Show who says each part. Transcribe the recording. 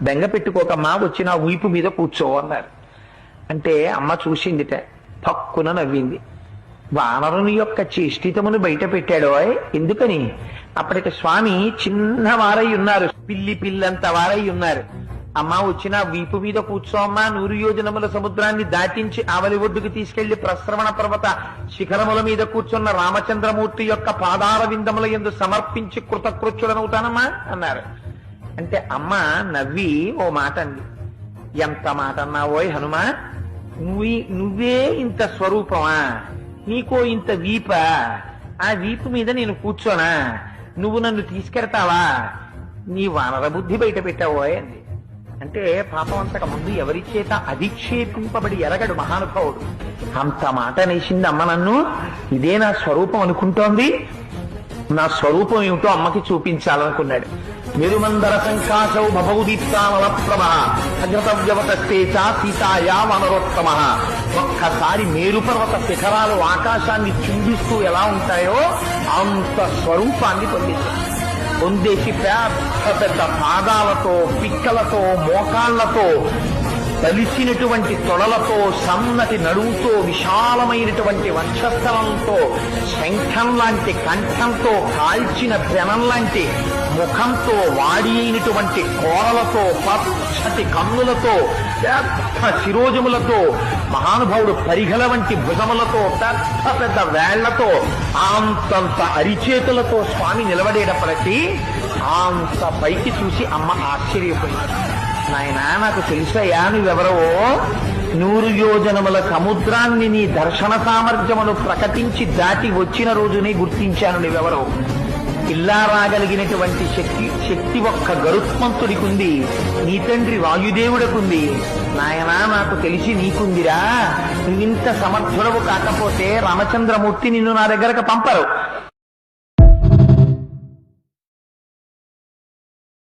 Speaker 1: బెంగ పెట్టుకోకమ్మా, వచ్చి నా వీపు మీద కూర్చో అన్నారు. అంటే అమ్మ చూసిందిట, పక్కున నవ్వింది. వానరుని యొక్క చేష్టితమును బయట పెట్టాడో. ఎందుకని? అప్పటికి స్వామి చిన్నవారై ఉన్నారు, పిల్లంత వారై ఉన్నారు. అమ్మ వచ్చిన వీపు మీద కూర్చో అమ్మా, 100 యోజనముల సముద్రాన్ని దాటించి ఆవలి ఒడ్డుకు తీసుకెళ్లి ప్రశ్రవణ పర్వత శిఖరముల మీద కూర్చున్న రామచంద్రమూర్తి యొక్క పాదార విందముల యందు సమర్పించి కృతకృత్యుడనవుతానమ్మా అన్నారు. అంటే అమ్మ నవ్వి ఓ మాట అంది. ఎంత మాట అన్నావోయ్ హనుమా, నువ్వే ఇంత స్వరూపమా, నీకో ఇంత వీప, ఆ వీపు మీద నేను కూర్చోనా, నువ్వు నన్ను తీసుకెడతావా, నీ వానర బుద్ధి బయట పెట్టావోయ్ అంది. అంటే పాపం అంతక ముందు ఎవరి చేత అధిక్షేపింపబడి ఎరగడు మహానుభావుడు. అంత మాట అనేసింది అమ్మ నన్ను. ఇదే నా స్వరూపం అనుకుంటోంది, నా స్వరూపం ఏమిటో అమ్మకి చూపించాలనుకున్నాడు. మెరుమందర సంకాశౌ భవౌదీప్తానల ప్రభ అగ్రతవ్యవతస్తే చ సీతాయా వనరోత్తమ. ఒక్కసారి మేరుపర్వత శిఖరాలు ఆకాశాన్ని చుంబిస్తూ ఎలా ఉంటాయో అంత స్వరూపాన్ని పొందేసి పెద్ద పాదాలతో, పిక్కలతో, మోకాళ్లతో, తలిసినటువంటి తొడలతో, సన్నటి నడువుతో, విశాలమైనటువంటి వక్షస్థలంతో, శంఖం లాంటి కంఠంతో, కాల్చిన పెనం లాంటి ముఖంతో, వాడి అయినటువంటి కోరలతో, పచ్చటి కన్నులతో, పెద్ద శిరోజములతో, మహానుభావుడు పరిఘల వంటి భుజములతో, పెద్ద వేళ్లతో, అంతంత అరిచేతులతో స్వామి నిలబడేటప్పటికీ అంత పైకి చూసి అమ్మ ఆశ్చర్యపోయింది. నాయనా, నాకు తెలుసయ్యా నువ్వెవరో. 100 యోజనముల సముద్రాన్ని నీ దర్శన సామర్థ్యమును ప్రకటించి దాటి వచ్చిన రోజునే గుర్తించాను నువ్వెవరో. ఇలా రాగలిగినటువంటి శక్తి ఒక్క గరుత్మంతుడికి ఉంది, నీ తండ్రి వాయుదేవుడికుంది. నాయనా, నాకు తెలిసి నీకుందిరా. నువ్వింత సమర్థుడవు కాకపోతే రామచంద్రమూర్తి నిన్ను నా దగ్గరకు పంపరు.